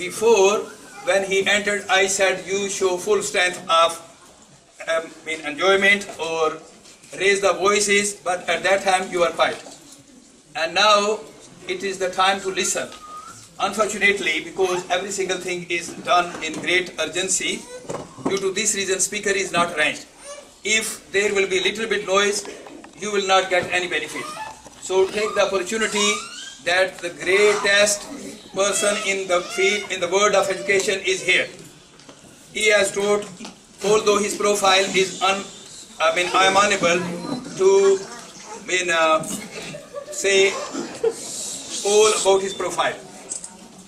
before, when he entered, I said you show full strength of enjoyment or raise the voices, but at that time you are quiet. And now it is the time to listen. Unfortunately, because every single thing is done in great urgency, due to this reason speaker is not arranged. If there will be little bit noise, you will not get any benefit. So take the opportunity that the greatest person in the field, in the world of education is here. He has taught, although his profile is I am unable to say all about his profile.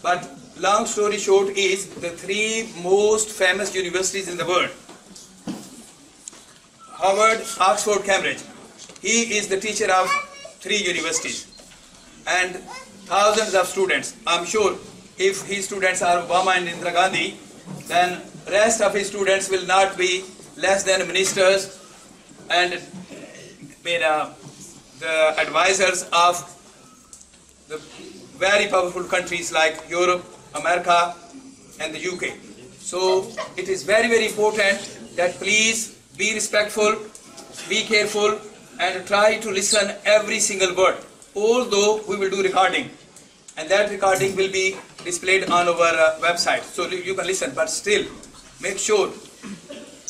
But long story short is the 3 most famous universities in the world. Harvard, Oxford, Cambridge. He is the teacher of 3 universities and thousands of students. I'm sure if his students are Obama and Indira Gandhi, then rest of his students will not be less than ministers and the advisors of the very powerful countries like Europe, America and the UK. So it is very, very important that please be respectful, be careful and try to listen every single word. Although we will do recording and that recording will be displayed on our website, so you can listen, but still make sure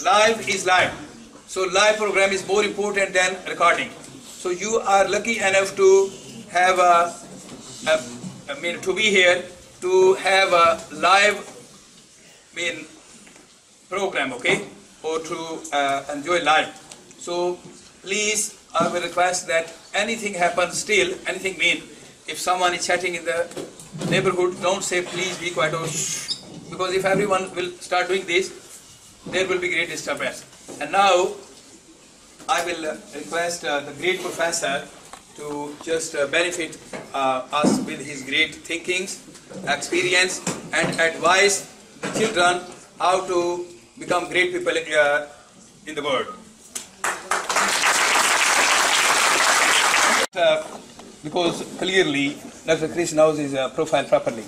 live is live. So live program is more important than recording. So you are lucky enough to have to be here to have a live program, okay, or to enjoy live. So please, I will request that anything happens still, anything if someone is chatting in the neighborhood, don't say please be quiet or shh, because if everyone will start doing this, there will be great disturbance. And now I will request the great professor to just benefit us with his great thinkings, experience and advise the children how to become great people in the world. Because clearly Dr. Chris knows his profile properly.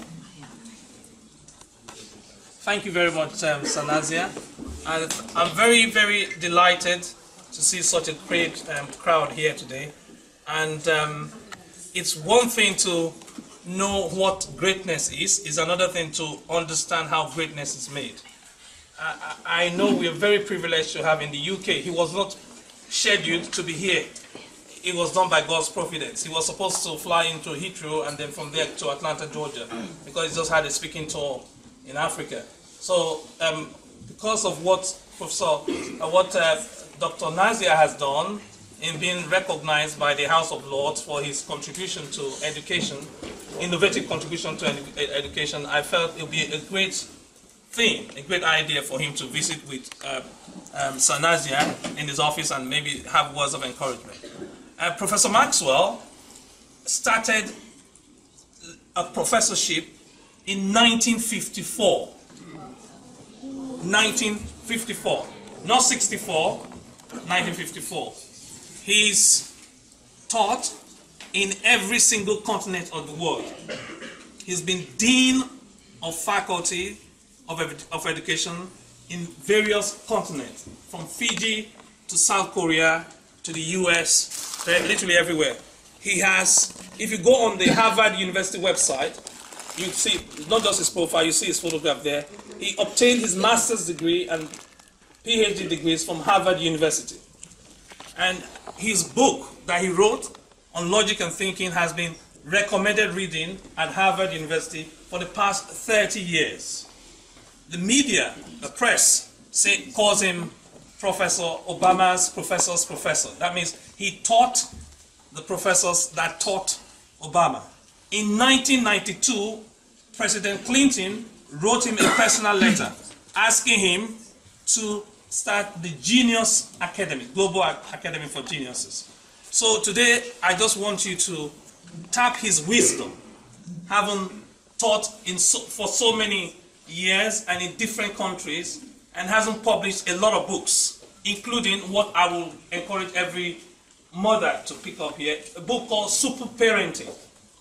Thank you very much, Nazir. I'm very, very delighted to see such a great crowd here today. And it's one thing to know what greatness is another thing to understand how greatness is made. I know we are very privileged to have in the UK. He was not scheduled to be here. It was done by God's providence. He was supposed to fly into Heathrow and then from there to Atlanta, Georgia, because he just had a speaking tour in Africa. So because of what Dr. Nazir has done in being recognized by the House of Lords for his contribution to education, innovative contribution to education, I felt it would be a great thing, a great idea for him to visit with Sir Nazir in his office and maybe have words of encouragement. Professor Maxwell started a professorship in 1954. 1954, not 64, 1954. He's taught in every single continent of the world. He's been Dean of Faculty of Education in various continents, from Fiji to South Korea to the US, literally everywhere. He has, if you go on the Harvard University website, you see not just his profile, you see his photograph there. He obtained his master's degree and PhD degrees from Harvard University. And his book that he wrote on logic and thinking has been recommended reading at Harvard University for the past 30 years. The media, the press, calls him Professor Obama's professor's professor. That means he taught the professors that taught Obama. In 1992, President Clinton wrote him a personal letter asking him to start the Genius Academy, Global Academy for Geniuses. So today, I just want you to tap his wisdom, having taught for so many years and in different countries, and hasn't published a lot of books, including what I will encourage every mother to pick up here, a book called Super Parenting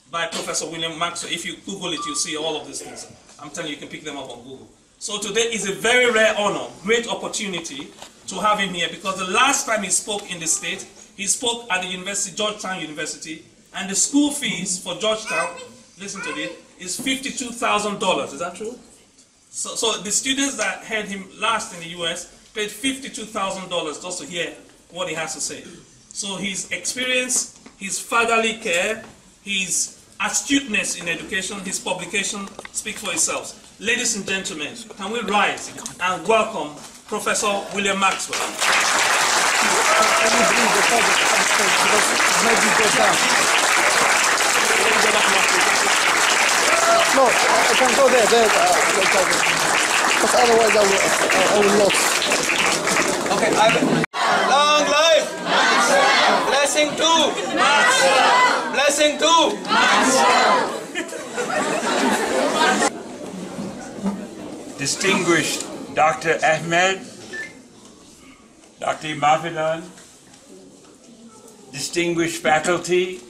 by Professor William Maxwell. If you Google it, you'll see all of these things I'm telling you, you can pick them up on Google. So today is a very rare honor, great opportunity to have him here, because the last time he spoke in the state, he spoke at the university, Georgetown University, and the school fees for Georgetown, listen to this, is $52,000. Is that true? So the students that heard him last in the US paid $52,000 just to hear what he has to say. So his experience, his fatherly care, his astuteness in education, his publication speak for itself. Ladies and gentlemen, can we rise and welcome Professor William Maxwell. No, I can go there, because otherwise I will lose. Okay, long life! Blessing to! Blessing to! Distinguished Dr. Ahmed, Dr. Mafidan, distinguished faculty,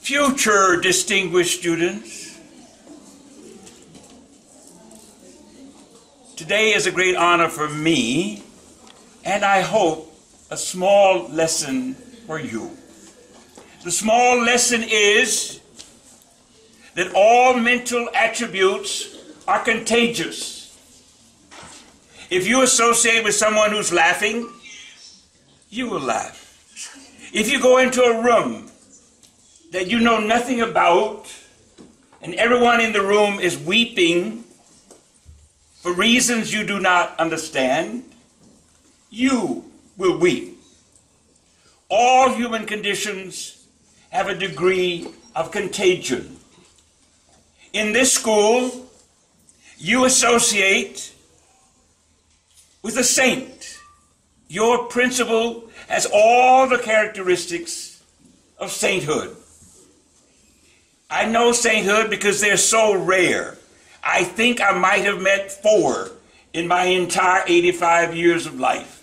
future distinguished students. Today is a great honor for me, and I hope a small lesson for you. The small lesson is that all mental attributes are contagious. If you associate with someone who's laughing, you will laugh. If you go into a room that you know nothing about, and everyone in the room is weeping for reasons you do not understand, you will weep. All human conditions have a degree of contagion. In this school, you associate with a saint. Your principal has all the characteristics of sainthood. I know sainthood because they're so rare. I think I might have met 4 in my entire 85 years of life.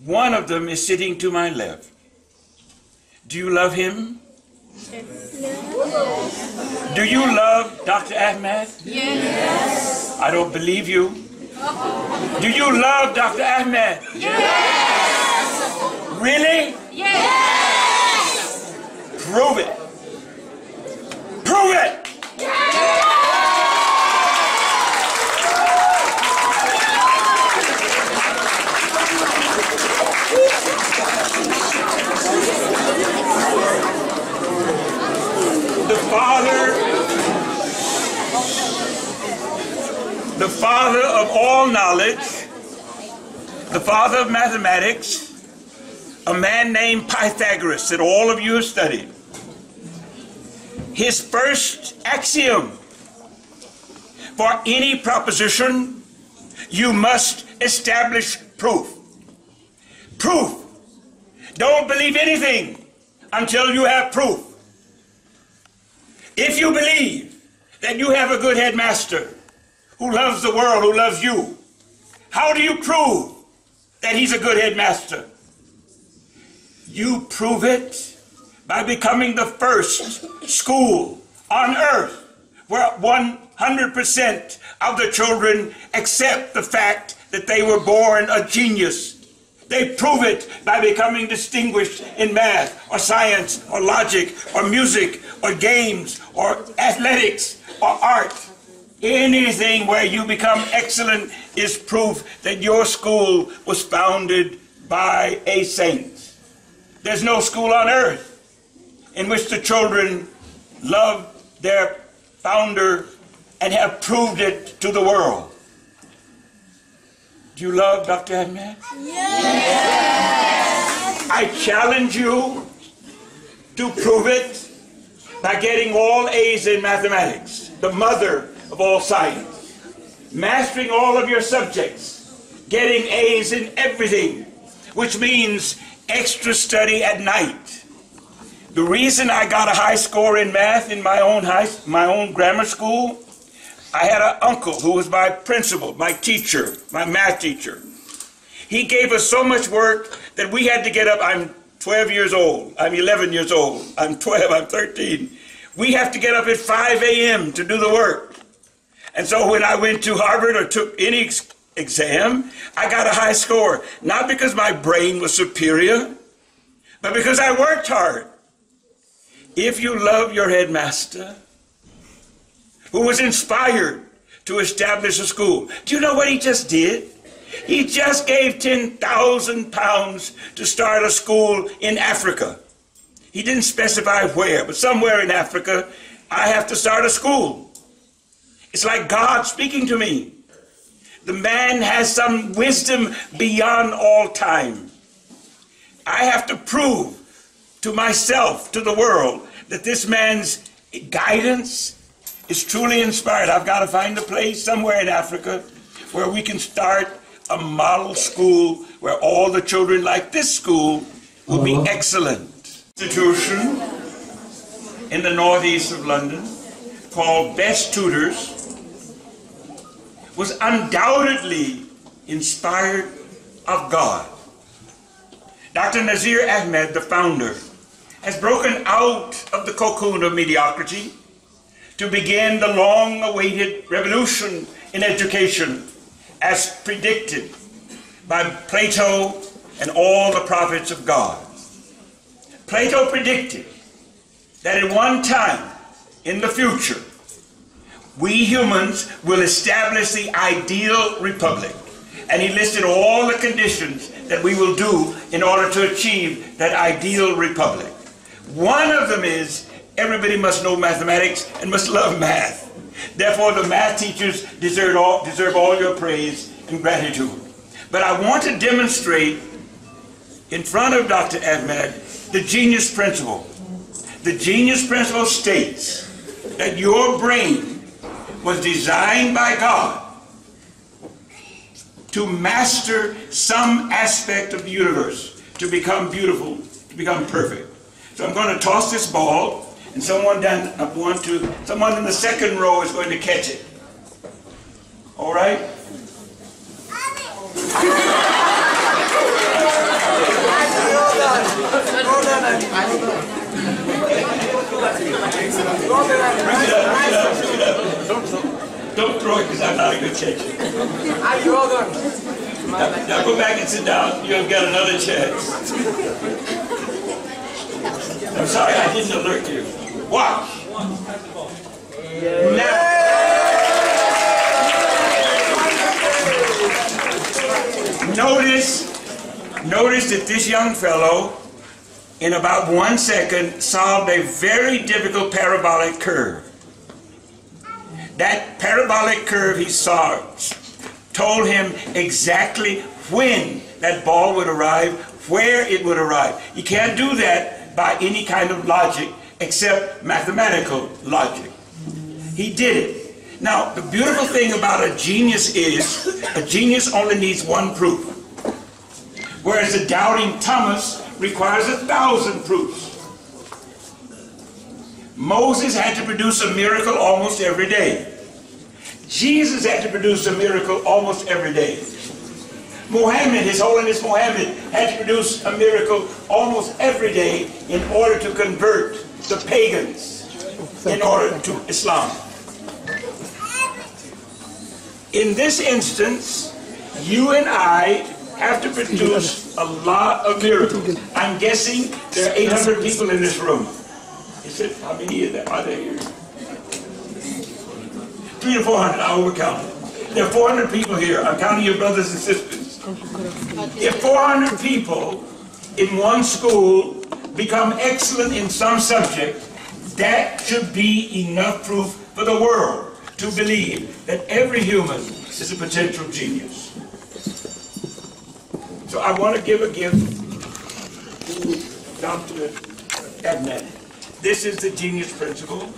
One of them is sitting to my left. Do you love him? Yes. Do you love Dr. Ahmed? Yes. I don't believe you. Do you love Dr. Ahmed? Yes. Really? Yes. Prove it. Prove it! The father of all knowledge, the father of mathematics, a man named Pythagoras that all of you have studied. His first axiom: for any proposition, you must establish proof. Proof. Don't believe anything until you have proof. If you believe that you have a good headmaster who loves the world, who loves you, how do you prove that he's a good headmaster? You prove it by becoming the first school on earth where 100% of the children accept the fact that they were born a genius. They prove it by becoming distinguished in math or science or logic or music or games or athletics or art. Anything where you become excellent is proof that your school was founded by a saint. There's no school on earth in which the children love their founder and have proved it to the world. Do you love Dr. Ahmed? Yes. I challenge you to prove it by getting all A's in mathematics, the mother of all science, mastering all of your subjects, getting A's in everything, which means extra study at night. The reason I got a high score in math in my own grammar school, I had an uncle who was my principal, my teacher, my math teacher. He gave us so much work that we had to get up. I'm 12 years old. I'm 11 years old. I'm 12. I'm 13. We have to get up at 5 a.m. to do the work. And so when I went to Harvard or took any exam, I got a high score. Not because my brain was superior, but because I worked hard. If you love your headmaster, who was inspired to establish a school, do you know what he just did? He just gave £10,000 to start a school in Africa. He didn't specify where, but somewhere in Africa, I have to start a school. It's like God speaking to me. The man has some wisdom beyond all time. I have to prove to myself, to the world, that this man's guidance is truly inspired. I've got to find a place somewhere in Africa where we can start a model school where all the children like this school will be excellent. Institution in the northeast of London called Best Tutors was undoubtedly inspired of God. Dr.Nazir Ahmed, the founder, has broken out of the cocoon of mediocrity to begin the long-awaited revolution in education as predicted by Plato and all the prophets of God. Plato predicted that at one time in the future, we humans will establish the ideal republic. And he listed all the conditions that we will do in order to achieve that ideal republic. One of them is everybody must know mathematics and must love math. Therefore, the math teachers deserve all your praise and gratitude. But I want to demonstrate in front of Dr. Ahmed the genius principle. The genius principle states that your brain was designed by God to master some aspect of the universe, to become beautiful, to become perfect. So I'm going to toss this ball, and someone in the second row is going to catch it. All right? Don't throw it because I'm not a good catcher. Now go back and sit down. You'll get another chance. I'm sorry I didn't alert you. Watch. Now. Notice that this young fellow, in about 1 second, solved a very difficult parabolic curve. That parabolic curve he solved told him exactly when that ball would arrive, where it would arrive. You can't do that by any kind of logic except mathematical logic. He did it. Now, the beautiful thing about a genius is a genius only needs one proof, whereas a doubting Thomas requires 1,000 proofs. Moses had to produce a miracle almost every day. Jesus had to produce a miracle almost every day. Muhammad, His Holiness Muhammad, had to produce a miracle almost every day in order to convert the pagans in order to Islam. In this instance, you and I have to produce a lot of miracles. I'm guessing there are 800 people in this room. Is it? How many are there here? 300 to 400, I overcount it. There are 400 people here. I'm counting your brothers and sisters. If 400 people in one school become excellent in some subject, that should be enough proof for the world to believe that every human is a potential genius. So I want to give a gift to Dr. Ahmed. This is the genius principle.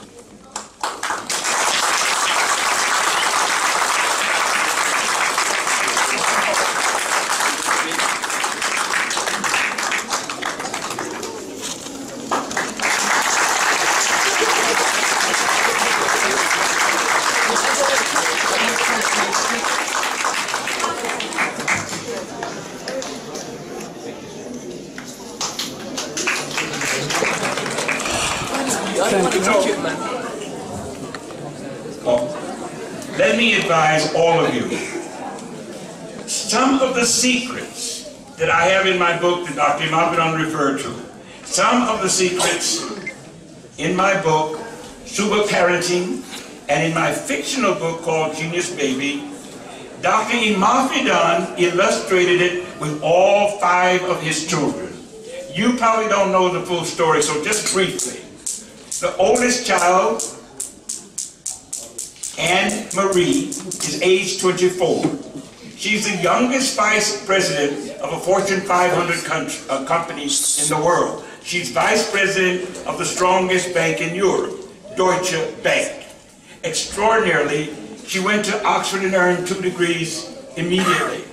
Let let me advise all of you. Some of the secrets that I have in my book that Dr. Maxwell referred to, some of the secrets in my book, Super Parenting, and in my fictional book called Genius Baby, Dr. Maxwell illustrated it with all 5 of his children. You probably don't know the full story, so just briefly. The oldest child, Anne Marie, is age 24. She's the youngest vice president of a Fortune 500 company in the world. She's vice president of the strongest bank in Europe, Deutsche Bank. Extraordinarily, she went to Oxford and earned 2 degrees immediately.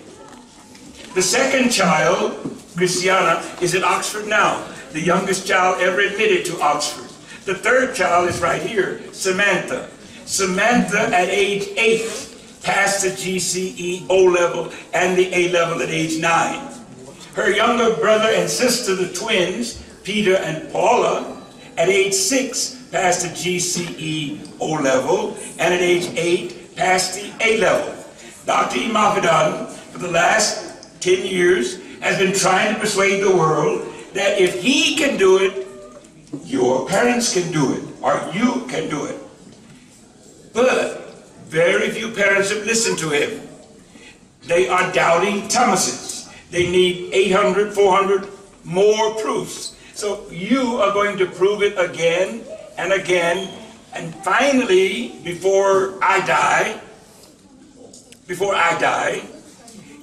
The second child, Christiana, is at Oxford now, the youngest child ever admitted to Oxford. The third child is right here, Samantha. Samantha, at age 8, passed the GCE O-level and the A-level at age 9. Her younger brother and sister, the twins, Peter and Paula, at age 6, passed the GCE O-level, and at age 8, passed the A-level. Dr. Maxwell, for the last 10 years, has been trying to persuade the world that if he can do it, your parents can do it, or you can do it. But very few parents have listened to him. They are doubting Thomases. They need 800, 400 more proofs. So you are going to prove it again and again, and finally, before I die,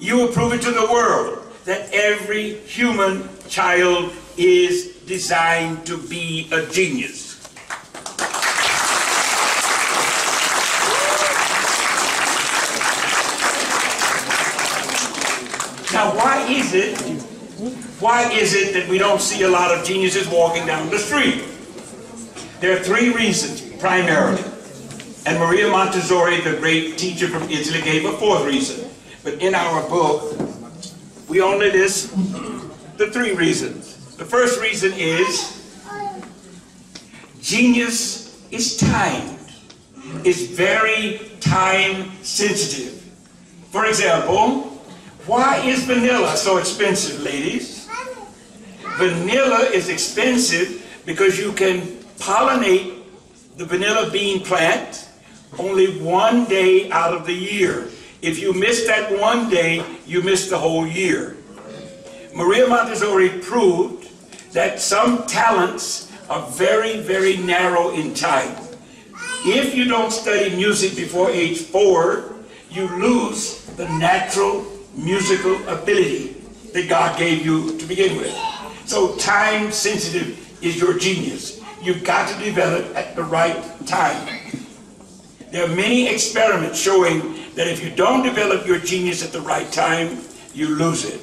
you will prove it to the world that every human child is designed to be a genius. Now, why is it that we don't see a lot of geniuses walking down the street? There are 3 reasons, primarily. And Maria Montessori, the great teacher from Italy, gave a 4th reason. But in our book, we only list the 3 reasons. The first reason is genius is timed. It's very time sensitive. For example, why is vanilla so expensive, ladies? Vanilla is expensive because you can pollinate the vanilla bean plant only 1 day out of the year. If you miss that 1 day, you miss the whole year. Maria Montessori proved that some talents are very, very narrow in time. If you don't study music before age 4, you lose the natural musical ability that God gave you to begin with. So time sensitive is your genius. You've got to develop at the right time. There are many experiments showing that if you don't develop your genius at the right time, you lose it.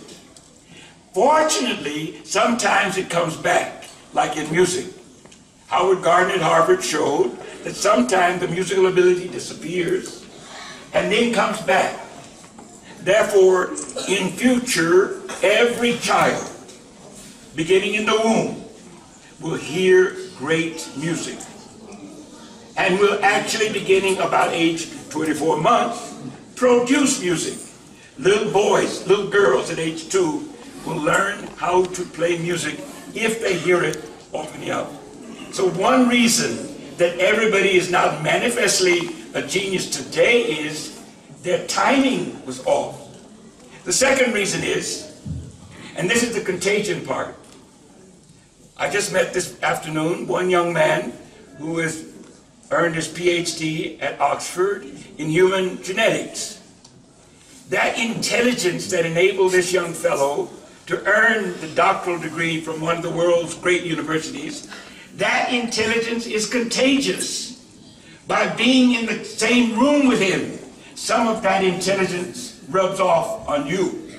Fortunately, sometimes it comes back, like in music. Howard Gardner at Harvard showed that sometimes the musical ability disappears and then comes back. Therefore, in future, every child, beginning in the womb, will hear great music. And will actually, beginning about age 24 months, produce music. Little boys, little girls at age 2 will learn how to play music if they hear it often enough. So one reason that everybody is not manifestly a genius today is their timing was off. The second reason is, and this is the contagion part, I just met this afternoon one young man who has earned his PhD at Oxford in human genetics. That intelligence that enabled this young fellow to earn the doctoral degree from one of the world's great universities, that intelligence is contagious. By being in the same room with him, some of that intelligence rubs off on you.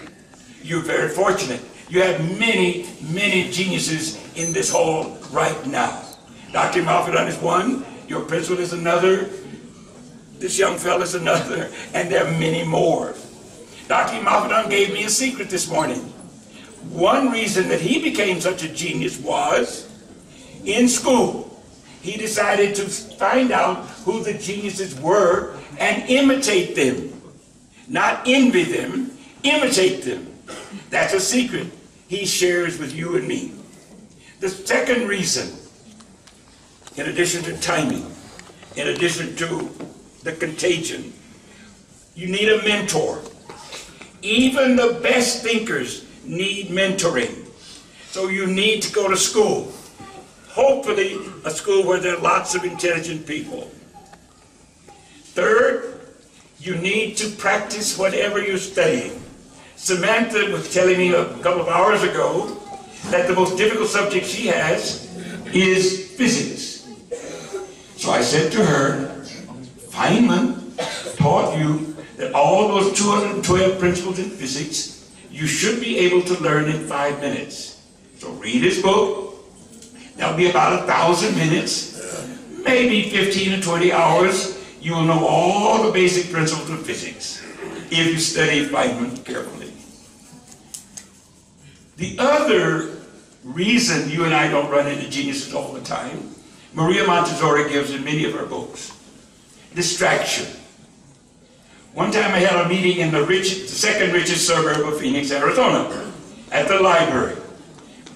You're very fortunate. You have many, many geniuses in this hall right now. Dr. Maxwell is one, your principal is another, this young fellow is another, and there are many more. Dr. Maxwell gave me a secret this morning. One reason that he became such a genius was, in school, he decided to find out who the geniuses were and imitate them. Not envy them, imitate them. That's a secret he shares with you and me. The second reason, in addition to timing, in addition to the contagion, you need a mentor. Even the best thinkers need mentoring. So you need to go to school. Hopefully a school where there are lots of intelligent people. Third, you need to practice whatever you're studying. Samantha was telling me a couple of hours ago that the most difficult subject she has is physics. So I said to her, Feynman taught you that all those 212 principles in physics you should be able to learn in 5 minutes. So read his book. That'll be about 1,000 minutes, maybe 15 or 20 hours. You will know all the basic principles of physics if you study Feynman carefully. The other reason you and I don't run into geniuses all the time, Maria Montessori gives in many of her books. Distraction. One time I had a meeting in the second richest suburb of Phoenix, Arizona, at the library.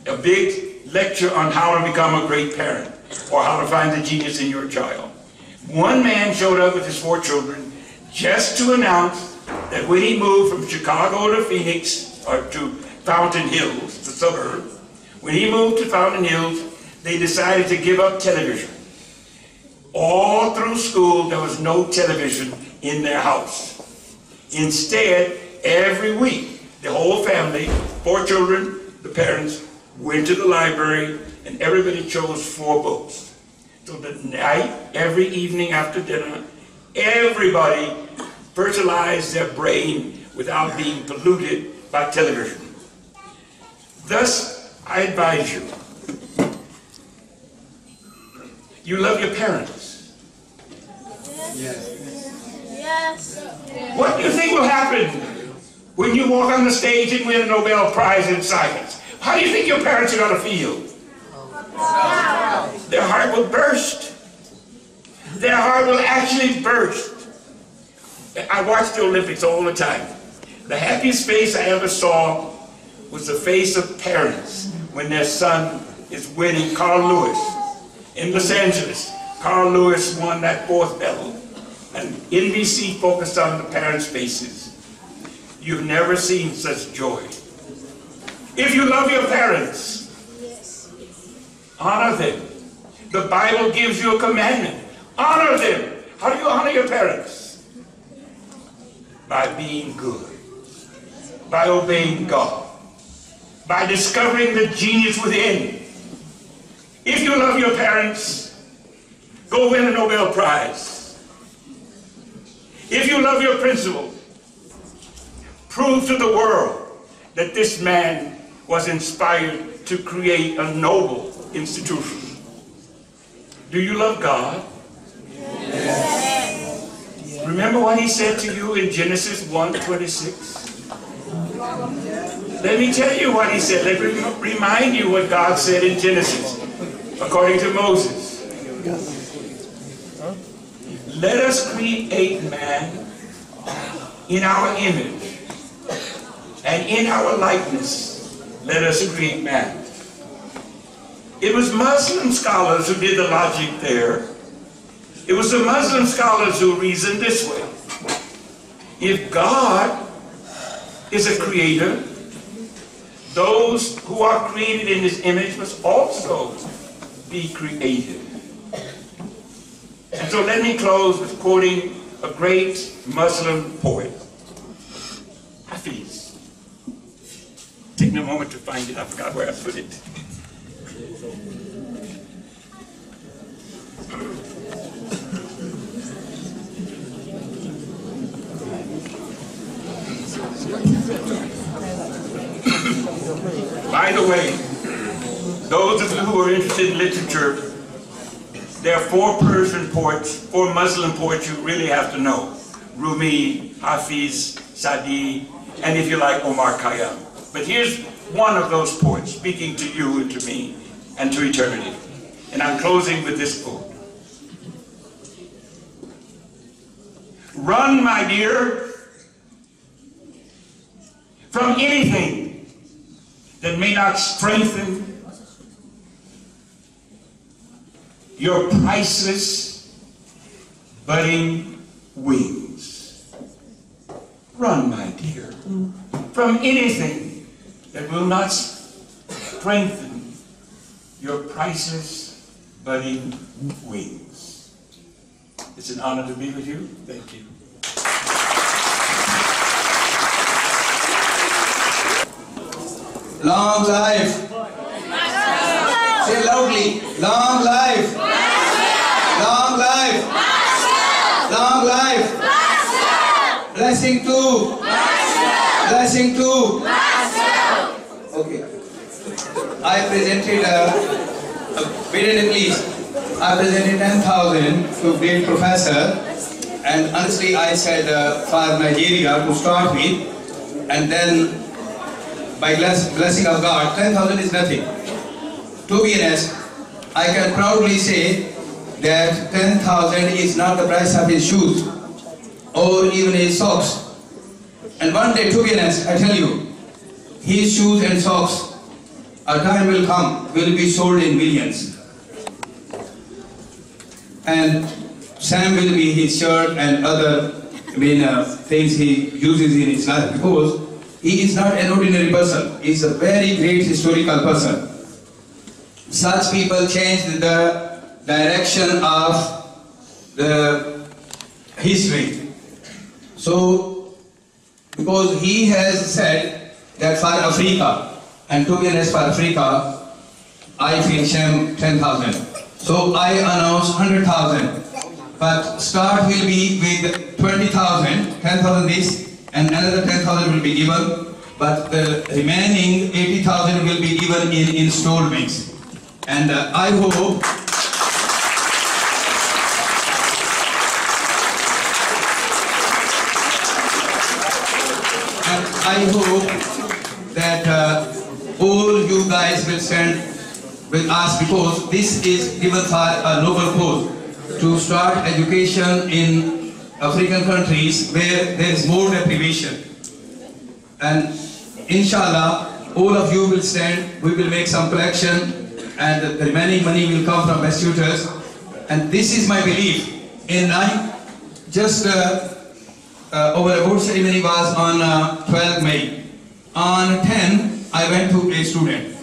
A big lecture on how to become a great parent, or how to find the genius in your child. One man showed up with his 4 children just to announce that when he moved from Chicago to Phoenix, or to Fountain Hills, the suburb, when he moved to Fountain Hills, they decided to give up television. All through school, there was no television in their house. Instead, every week, the whole family, 4 children, the parents, went to the library, and everybody chose 4 books. So that night, every evening after dinner, everybody fertilized their brain without being polluted by television. Thus, I advise you, you love your parents. Yes. What do you think will happen when you walk on the stage and win a Nobel Prize in science? How do you think your parents are going to feel? Their heart will burst. Their heart will actually burst. I watch the Olympics all the time. The happiest face I ever saw was the face of parents when their son is winning. Carl Lewis in Los Angeles. Carl Lewis won that 4th medal. And NBC focused on the parents' faces. You've never seen such joy. If you love your parents, honor them. The Bible gives you a commandment. Honor them. How do you honor your parents? By being good. By obeying God. By discovering the genius within. If you love your parents, go win a Nobel Prize. If you love your principal, prove to the world that this man was inspired to create a noble institution. Do you love God? Yes. Remember what he said to you in Genesis 1:26? Let me tell you what he said. Let me remind you what God said in Genesis, according to Moses. Let us create man in our image, and in our likeness, let us create man. It was Muslim scholars who did the logic there. It was the Muslim scholars who reasoned this way. If God is a creator, those who are created in his image must also be created. And so let me close with quoting a great Muslim poet, Hafiz. Take a moment to find it. I forgot where I put it. By the way, those of you who are interested in literature, there are 4 Persian poets, 4 Muslim poets you really have to know. Rumi, Hafiz, Sadi, and if you like, Omar Khayyam. But here's one of those poets speaking to you and to me and to eternity. And I'm closing with this quote. Run, my dear, from anything that may not strengthen your priceless budding wings. Run, my dear, from anything that will not strengthen your priceless budding wings. It's an honor to be with you. Thank you. Long life. Say loudly. Long life. Long life. Long life. Blessing to. Blessing to. Okay. I presented please. I presented 10,000 to great professor, and honestly I said for Nigeria to start with, and then by blessing of God, 10,000 is nothing. To be honest, I can proudly say that 10,000 is not the price of his shoes or even his socks. And one day, to be honest, I tell you, his shoes and socks, a time will come, will be sold in millions. And Sam will be his shirt and other things he uses in his life, because he is not an ordinary person. He is a very great historical person. Such people changed the direction of the history. So, because he has said that for Africa, and to be honest, for Africa, I feel shame 10,000. So I announce 100,000. But start will be with 20,000, 10,000 this, and another 10,000 will be given. But the remaining 80,000 will be given in installments. And I hope that all you guys will stand with us, because this is given for a noble cause to start education in African countries where there is more deprivation. And inshallah, all of you will stand, we will make some collection, and the remaining money will come from best tutors. And this is my belief. Our award ceremony was on 12 May. On 10, I went to a student.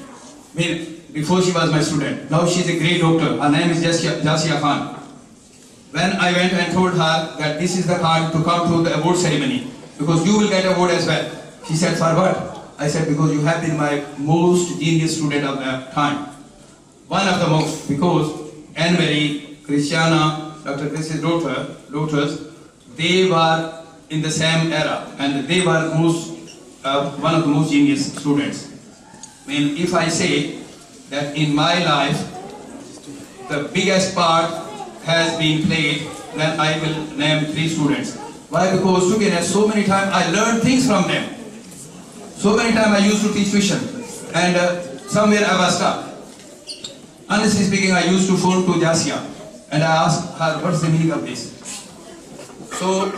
Before she was my student. Now she's a great doctor. Her name is Jasia Khan. When I went and told her that this is the card to come to the award ceremony, because you will get an award as well. She said, for what? I said, because you have been my most genius student of the time. One of the most, because Anne-Marie, Christiana, Dr. Chris's daughters, they were in the same era, and they were one of the most genius students. If I say that in my life, the biggest part has been played, then I will name 3 students. Why? Because to be honest, so many times I learned things from them. So many times I used to teach tuition, and somewhere I was stuck. Honestly speaking, I used to phone to Jasia, and I asked her, what's the meaning of this? So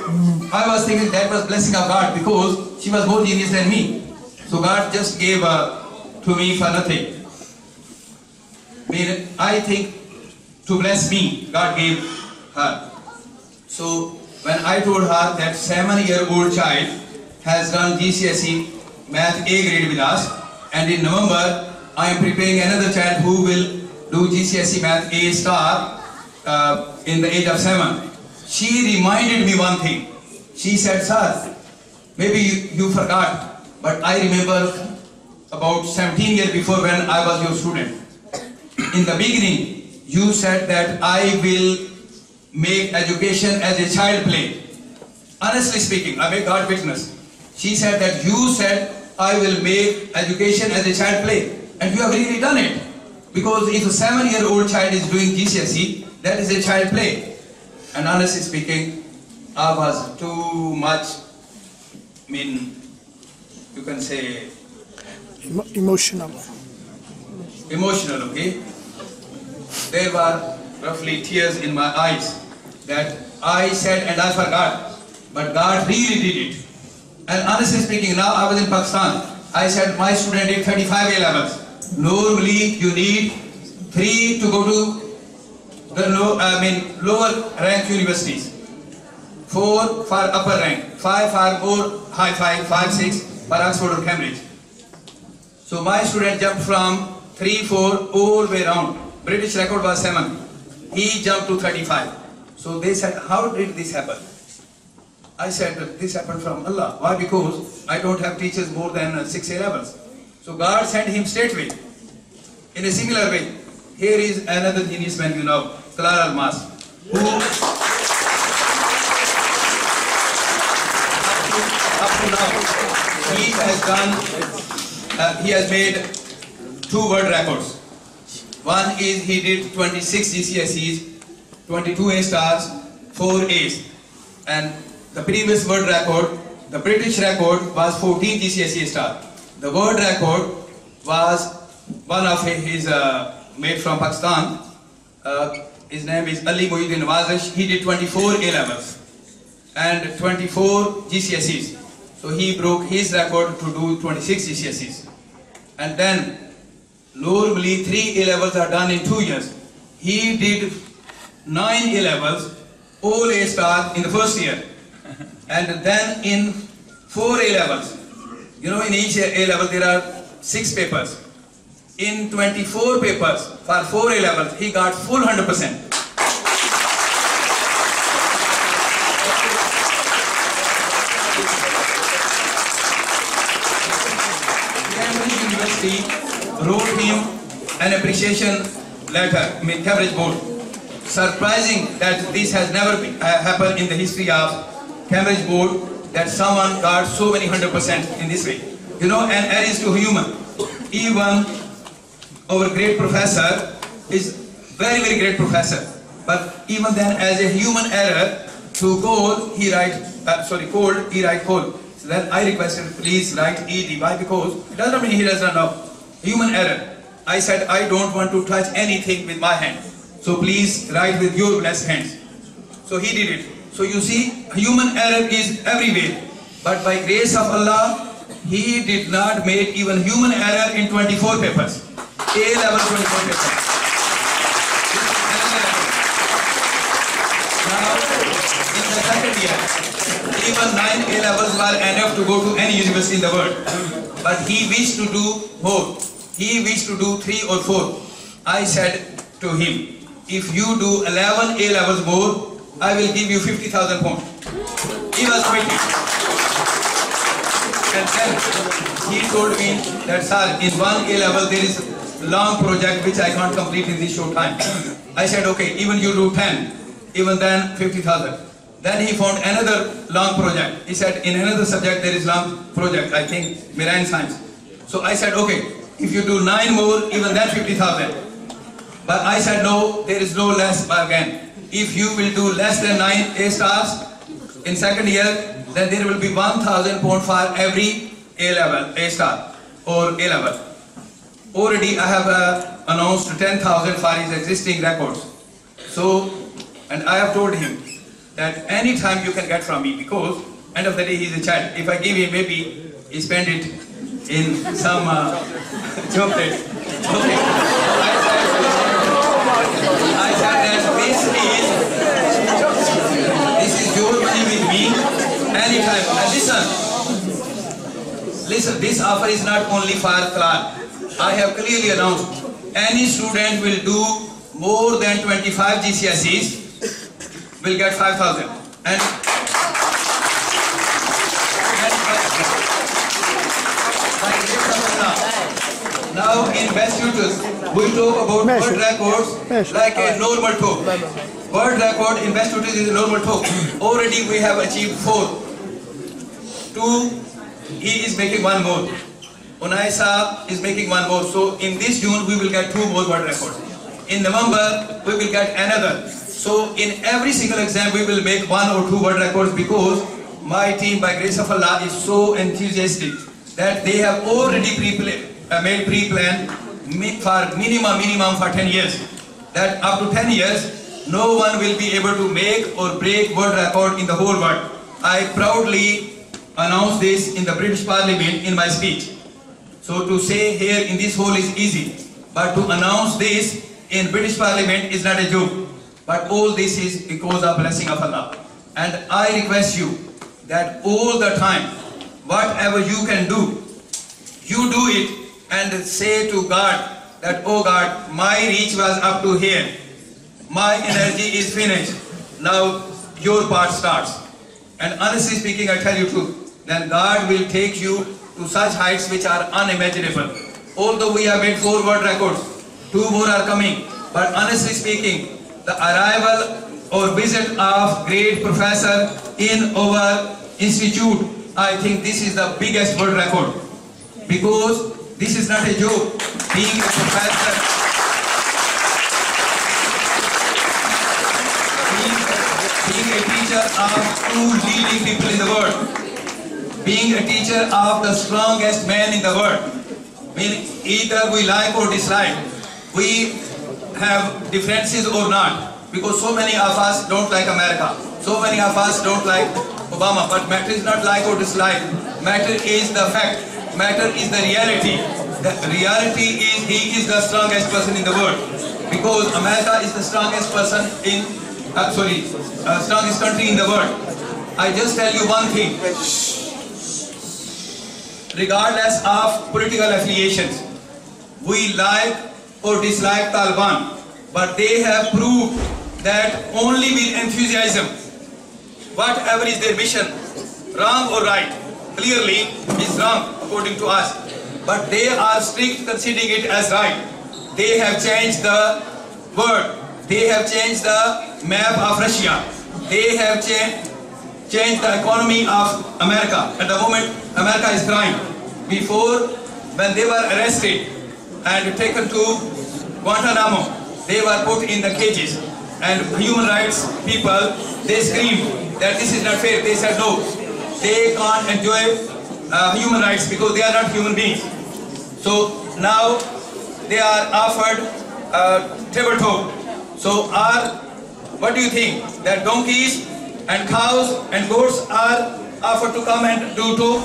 I was thinking that was blessing of God, because she was more genius than me. So God just gave to me for nothing. I think to bless me, God gave her. So when I told her that 7-year-old child has done GCSE Math A grade with us, and in November I am preparing another child who will do GCSE Math A star in the age of 7. She reminded me one thing. She said, sir, maybe you forgot, but I remember about 17 years before when I was your student. In the beginning, you said that I will make education as a child play. Honestly speaking, I make God witness. She said that you said I will make education as a child play. And you have really done it. Because if a 7-year-old child is doing GCSE, that is a child play. And honestly speaking, I was too much, you can say... Emotional, okay? There were roughly tears in my eyes that I said and I forgot but God really did it. And honestly speaking, now I was in Pakistan. I said my student did 35 A-levels. Normally you need 3 to go to the lower rank universities, 4 for upper rank, 5 for more high 5, 6 for Oxford or Cambridge. So my student jumped from 3, 4 all the way around. British record was 7. He jumped to 35. So they said, how did this happen? I said, this happened from Allah. Why? Because I don't have teachers more than 6 A-levels. So God sent him straightway. In a similar way, here is another genius man you know, Talal Almas, who up to now, he has made 2 world records. One is he did 26 GCSEs, 22 A stars, 4 A's. And the previous world record, the British record was 14 GCSE stars. The world record was one of his made from Pakistan. His name is Ali Muhyiddin Wazish. He did 24 A-levels and 24 GCSEs. So he broke his record to do 26 GCSEs. And then normally 3 A-levels are done in 2 years. He did 9 A-levels, all A stars in the first year. And then in 4 A-levels, you know, in each A-level there are 6 papers. In 24 papers for 4 A-levels, he got full 100%. Cambridge University wrote him an appreciation letter, Cambridge board. Surprising that this has never happened in the history of Cambridge board, that someone got so many 100% in this way. You know, an error is to human. Even our great professor is very, very great professor. But even then, as a human error, to gold, he write, cold, he write cold. So then I requested, please write ED. Why? Because it doesn't mean he does not know. Human error. I said, I don't want to touch anything with my hand. So please write with your blessed hands. So he did it. So you see, human error is everywhere. But by grace of Allah, he did not make even human error in 24 papers. A-level 24 papers. Now, in the second year, even 9 A-levels were enough to go to any university in the world. But he wished to do more. He wished to do 3 or 4. I said to him, if you do 11 A-levels more, I will give you 50,000 pounds. He was committed. And then he told me that, sir, in 1 A-level there is a long project which I can't complete in this short time. I said, okay, even you do 10, even then 50,000. Then he found another long project. He said, in another subject there is long project, I think, marine science. So I said, okay, if you do 9 more, even then 50,000. But I said, no, there is no less bargain. If you will do less than 9 A stars in second year, then there will be 1,000 pounds for every A-level, A star or A-level. Already I have announced 10,000 for his existing records. So, and I have told him that any time you can get from me, because end of the day he is a child. If I give him, maybe he spend it in some chocolate. Okay. I said that this is your money with me anytime. And listen, this offer is not only for Talal. I have clearly announced any student will do more than 25 GCSEs will get 5,000. And now in Best Tutors, we talk about world records like a normal talk. World record in Best Tutors is a normal talk. Already we have achieved 4. 2, he is making 1 more. Unaisa is making 1 more. So in this June we will get 2 more world records. In November we will get another. So in every single exam we will make 1 or 2 world records, because my team, by grace of Allah, is so enthusiastic that they have already made pre-plan for minimum for 10 years. That up to 10 years, no one will be able to make or break world record in the whole world. I proudly announce this in the British Parliament in my speech. So to say here in this hall is easy, but to announce this in British Parliament is not a joke. But all this is because of blessing of Allah. And I request you that all the time, whatever you can do, you do it and say to God that, oh God, my reach was up to here. My energy is finished. Now your part starts. And honestly speaking, I tell you truth, then God will take you to such heights which are unimaginable. Although we have made 4 world records, 2 more are coming. But honestly speaking, the arrival or visit of great professor in our institute, I think this is the biggest world record. Because this is not a joke. Being a professor, being a teacher of 2 leading people in the world, being a teacher of the strongest man in the world. I mean, either we like or dislike, we have differences or not, because so many of us don't like America, so many of us don't like Obama, but matter is not like or dislike, matter is the fact, matter is the reality. The reality is he is the strongest person in the world, because America is the strongest person in, strongest country in the world. I just tell you one thing, regardless of political affiliations, we like or dislike Taliban, but they have proved that only with enthusiasm, whatever is their mission, wrong or right, clearly is wrong according to us, but they are strict considering it as right. They have changed the world, they have changed the map of Russia, they have changed the economy of America. At the moment, America is crying. Before, when they were arrested and taken to Guantanamo, they were put in the cages, and human rights people, they screamed that this is not fair. They said no, they can't enjoy human rights because they are not human beings. So now they are offered tabletop. So what do you think, that donkeys and cows and goats are offered to come and do too?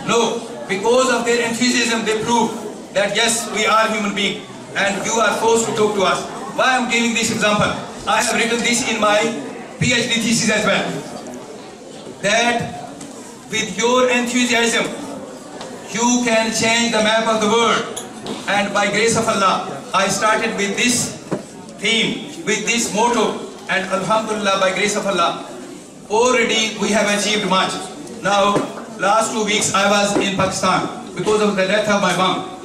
No, because of their enthusiasm they prove that yes, we are human beings and you are forced to talk to us. Why I am giving this example? I have written this in my PhD thesis as well, that with your enthusiasm you can change the map of the world. And by grace of Allah, I started with this theme, with this motto, and Alhamdulillah, by grace of Allah, already we have achieved much. Now, last 2 weeks I was in Pakistan because of the death of my mom.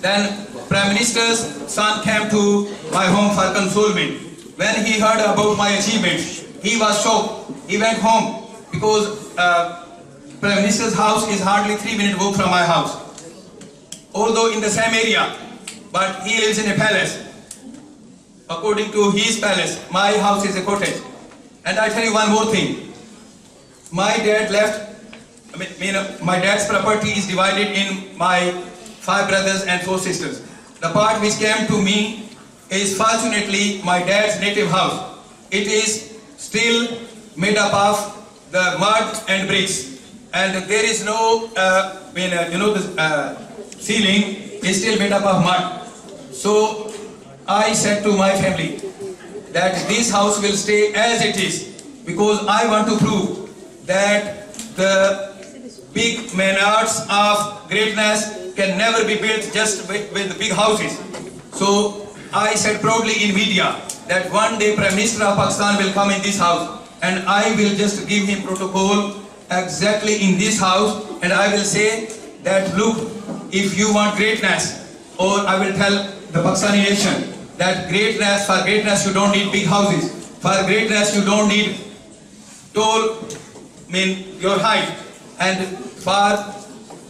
Then Prime Minister's son came to my home for consolement. When he heard about my achievements, he was shocked. He went home because Prime Minister's house is hardly 3-minute walk from my house. Although in the same area, but he lives in a palace. According to his palace, my house is a cottage. And I tell you one more thing. My dad left, my dad's property is divided in my 5 brothers and 4 sisters. The part which came to me is fortunately my dad's native house. It is still made up of the mud and bricks. And there is no, the ceiling is still made up of mud. So I said to my family that this house will stay as it is, because I want to prove that the big manors of greatness can never be built just with big houses. So I said proudly in media that one day Prime Minister of Pakistan will come in this house and I will just give him protocol exactly in this house, and I will say that look, if you want greatness, or I will tell the Pakistani nation that for greatness you don't need big houses, for greatness you don't need tall, your height, and for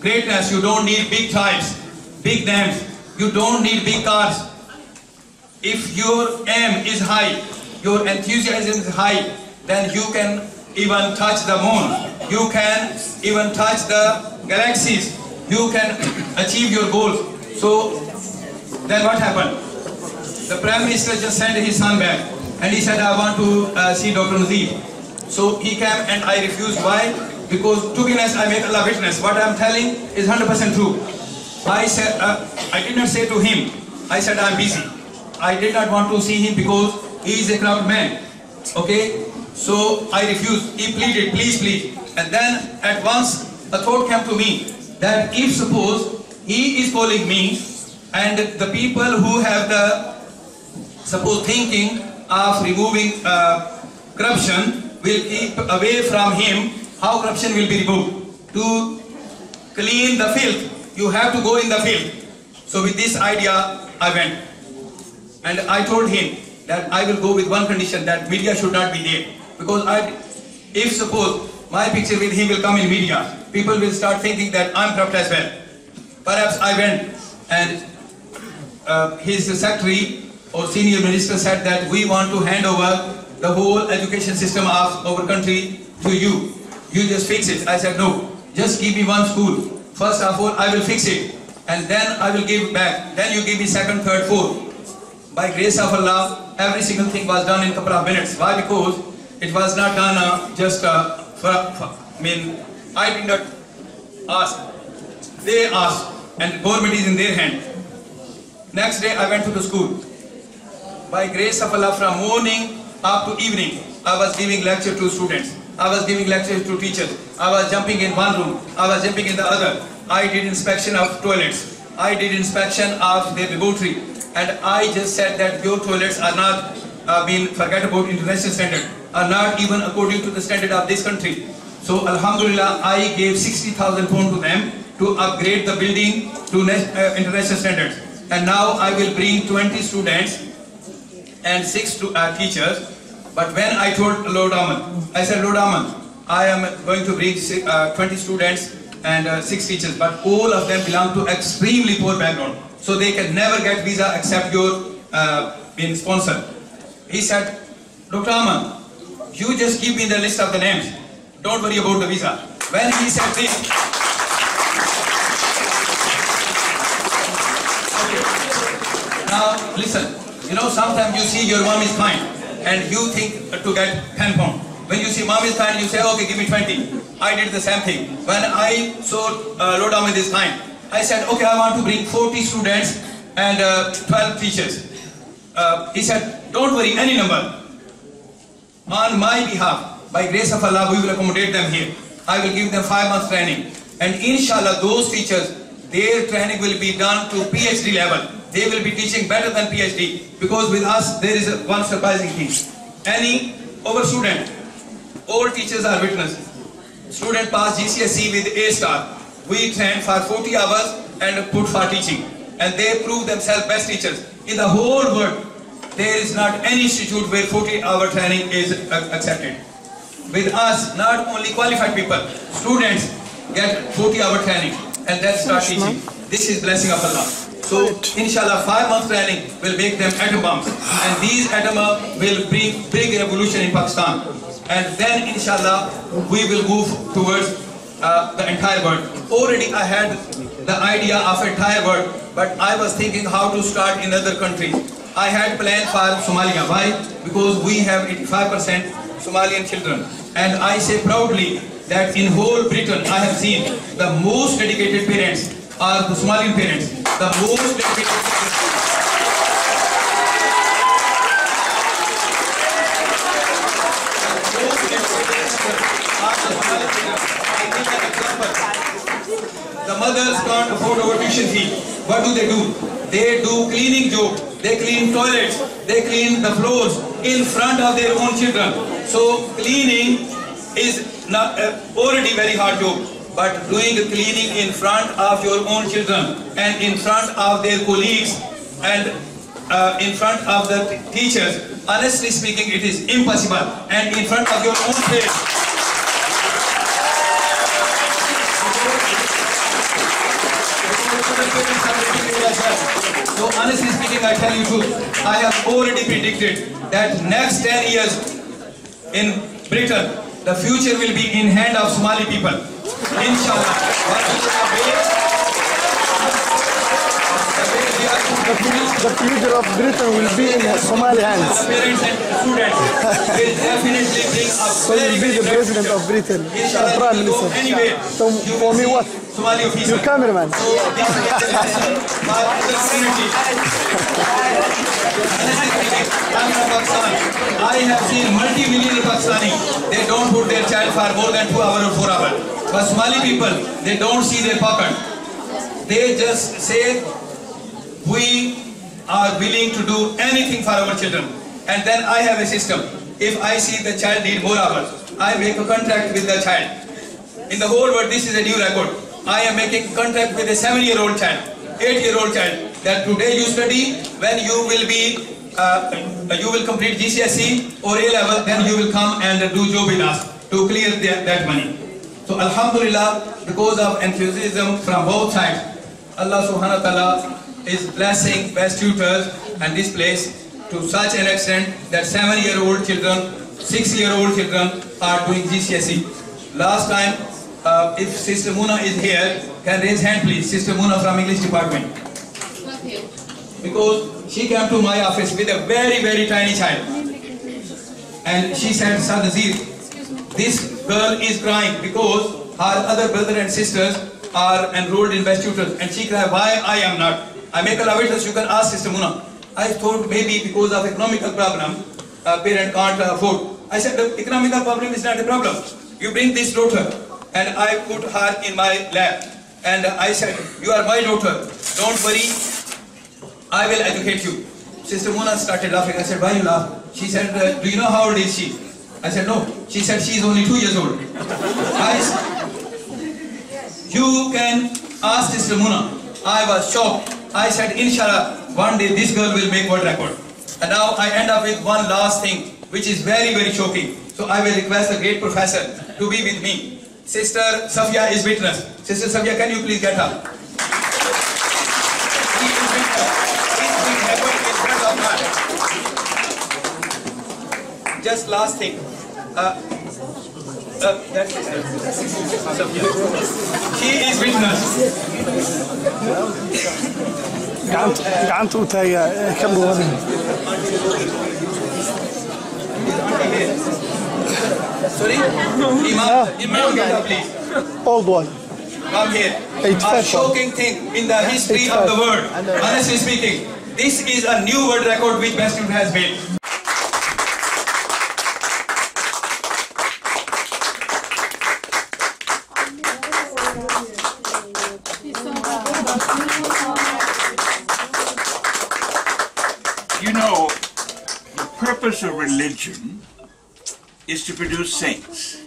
greatness you don't need big tribes, big dams, you don't need big cars. If your aim is high, your enthusiasm is high, then you can even touch the moon, you can even touch the galaxies, you can achieve your goals. So then what happened? The Prime Minister just sent his son back and he said, I want to see Dr. Nazir. So he came and I refused. Why? Because to be honest, I make Allah witness. What I am telling is 100% true. I said, I did not say to him, I said I'm busy. I did not want to see him because he is a corrupt man. Okay? So I refused. He pleaded, please, please. And then at once a thought came to me that if suppose he is calling me and the people who have the suppose thinking of removing corruption will keep away from him, how corruption will be removed? To clean the filth, you have to go in the field. So with this idea, I went. And I told him that I will go with one condition, that media should not be there. Because if suppose my picture with him will come in media, people will start thinking that I'm corrupt as well. Perhaps I went and his secretary or senior minister said that we want to hand over the whole education system of our country to you. You just fix it. I said no, just give me one school. First of all, I will fix it and then I will give back. Then you give me second, third, fourth. By grace of Allah, every single thing was done in a couple of minutes. Why? Because it was not done I did not ask. They asked and government is in their hand. Next day I went to the school. By grace of Allah, from morning up to evening, I was giving lecture to students. I was giving lectures to teachers. I was jumping in one room. I was jumping in the other. I did inspection of toilets. I did inspection of their laboratory. And I just said that your toilets are not forget about international standard, are not even according to the standard of this country. So Alhamdulillah, I gave 60,000 pounds to them to upgrade the building to international standards. And now I will bring 20 students and 6 teachers. But when I told Lord Aman, I said, Lord Aman, I am going to bring 20 students and 6 teachers, but all of them belong to extremely poor background. So they can never get visa except your being sponsored. He said, Dr. Aman, you just give me the list of the names. Don't worry about the visa. When he said this, now listen, you know, sometimes you see your mom is kind and you think to get 10 pounds. When you see mom is kind, you say, okay, give me 20. I did the same thing. When I saw Lord Ahmed is kind, I said, okay, I want to bring 40 students and 12 teachers. He said, don't worry, any number. On my behalf, by grace of Allah, we will accommodate them here. I will give them 5 months training. And inshallah, those teachers, their training will be done to PhD level. They will be teaching better than PhD. Because with us, there is one surprising thing. Our student, all teachers are witness. Student pass GCSE with A star. We train for 40 hours and put for teaching. And they prove themselves best teachers. In the whole world, there is not any institute where 40-hour training is accepted. With us, not only qualified people, students get 40-hour training and then start teaching. This is blessing of Allah. So, inshallah, 5 months training will make them atom bombs. And these atom bombs will bring big revolution in Pakistan. And then, inshallah, we will move towards the entire world. Already I had the idea of entire world, but I was thinking how to start in other countries. I had planned for Somalia. Why? Because we have 85% Somalian children. And I say proudly that in whole Britain I have seen the most dedicated parents are the Somalian parents. The most dedicated parents. The mothers can't afford our tuition fee. What do? They do cleaning job. They clean toilets. They clean the floors in front of their own children. So cleaning is not already very hard job. But doing cleaning in front of your own children and in front of their colleagues and in front of the teachers, honestly speaking, it is impossible. And in front of your own face. So honestly speaking, I tell you truth, I have already predicted that next 10 years in Britain, the future will be in hand of Somali people. Inshallah. the future of Britain will be in Somali hands. Parents and students will definitely bring a So you'll be the president of Britain, prime minister. So for me, what? Somali officer. Your cameraman. So this is my opportunity. I'm from Pakistan. I have seen multi-millionaire Pakistani. They don't put their child for more than 2 hours or 4 hours. But Somali people, they don't see their pocket. They just say, we are willing to do anything for our children. And then I have a system. If I see the child need more hours, I make a contract with the child. In the whole world, this is a new record. I am making contract with a 7-year-old child, 8-year-old child, that today you study, when you will be, you will complete GCSE or A-level, then you will come and do job with us to clear that money. So Alhamdulillah, because of enthusiasm from both sides, Allah subhanahu wa ta'ala is blessing best tutors and this place to such an extent that 7-year-old children, 6-year-old children are doing GCSE. Last time, if Sister Muna is here, can raise hand please, Sister Muna from English department. Because she came to my office with a very, very tiny child. And she said, Dr.Nazir, this girl is crying because her other brother and sisters are enrolled in best tutors. And she cried, why I am not? I make a witness, you can ask Sister Muna. I thought maybe because of economical problem, parent can't afford. I said, the economical problem is not a problem. You bring this daughter. And I put her in my lap. And I said, you are my daughter. Don't worry. I will educate you. Sister Muna started laughing. I said, why you laugh? She said, do you know how old is she? I said, no. She said, she is only 2 years old. You can ask Sister Muna. I was shocked. I said, inshallah, one day this girl will make world record. And now I end up with one last thing, which is very, very shocking. So I will request the great professor to be with me. Sister Safia is witness. Sister Safia, can you please get up? She is witness. This will happen in front of her. Just last thing. That's Sister Safia. She is witness. قعنتو تايا كم هذا Sorry? Imam, please. old one. Come here. A shocking thing in the history of the world. Honestly speaking, this is a new world record which best student has made. You know, the purpose of religion is to produce saints.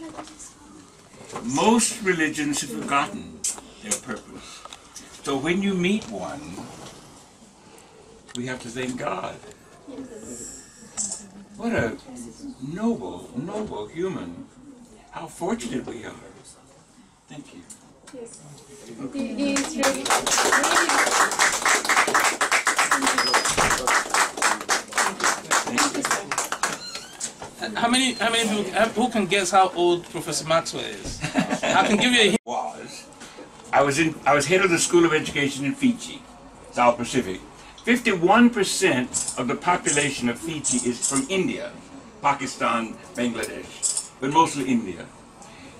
Most religions have forgotten their purpose. So when you meet one, we have to thank God. What a noble, noble human. How fortunate we are. Thank you. He is really How many people, who can guess how old Professor Maxwell is? I can give you a hint. I was head of the School of Education in Fiji, South Pacific. 51% of the population of Fiji is from India, Pakistan, Bangladesh, but mostly India.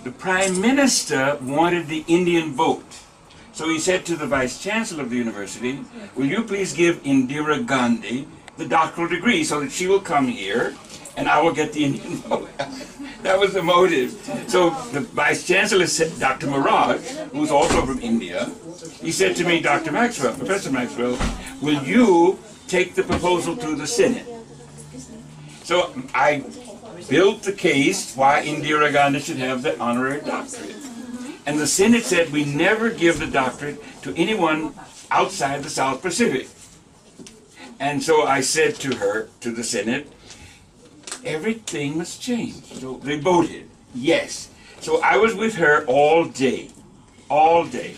The Prime Minister wanted the Indian vote. So he said to the Vice Chancellor of the university, will you please give Indira Gandhi the doctoral degree so that she will come here and I will get the Indian vote. That was the motive. So the Vice Chancellor said, Dr. Miraj, who's also from India, he said to me, Dr. Maxwell, Professor Maxwell, will you take the proposal to the Senate? So I built the case why Indira Gandhi should have the honorary doctorate. And the Senate said we never give the doctorate to anyone outside the South Pacific. And so I said to her, to the Senate, everything must change. So they voted, yes. So I was with her all day, all day.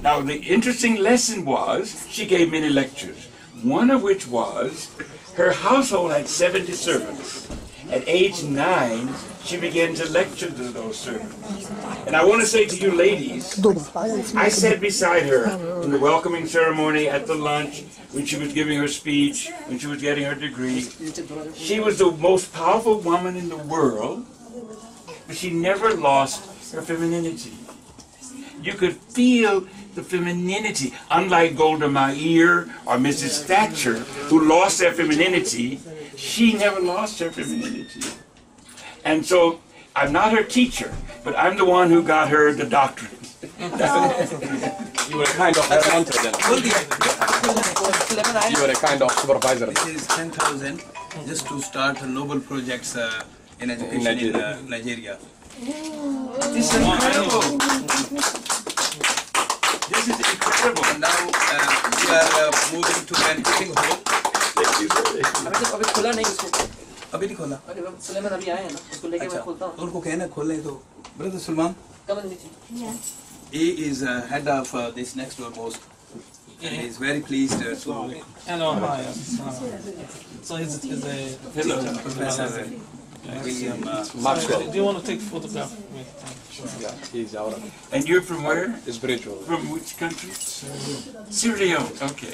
Now the interesting lesson was, she gave many lectures, one of which was, her household had 70 servants. At age 9, she began to lecture to those servants. And I want to say to you ladies, I sat beside her in the welcoming ceremony, at the lunch, when she was giving her speech, when she was getting her degree. She was the most powerful woman in the world, but she never lost her femininity. You could feel the femininity, unlike Golda Meir or Mrs. Thatcher, who lost their femininity. She never lost her femininity. And so, I'm not her teacher, but I'm the one who got her the doctorate. You were kind of her mentor then. You were a kind of supervisor. This is 10,000 just to start noble projects in education in Nigeria. This is incredible. This is incredible. And now we are moving to an cooking home. अभी खुला नहीं उसको अभी नहीं खोला अरे सुलेमान अभी आए हैं ना उसको लेके मैं खोलता हूँ उनको कहना खोलने तो brother Sulman come on नीचे he is head of this next door mosque and he is very pleased to Hello, hi. So he's a Professor William Maxwell. Do you want to take photograph? Yeah, he's our. And you're from where? Spiritual. From which country? Sierra Leone. Okay.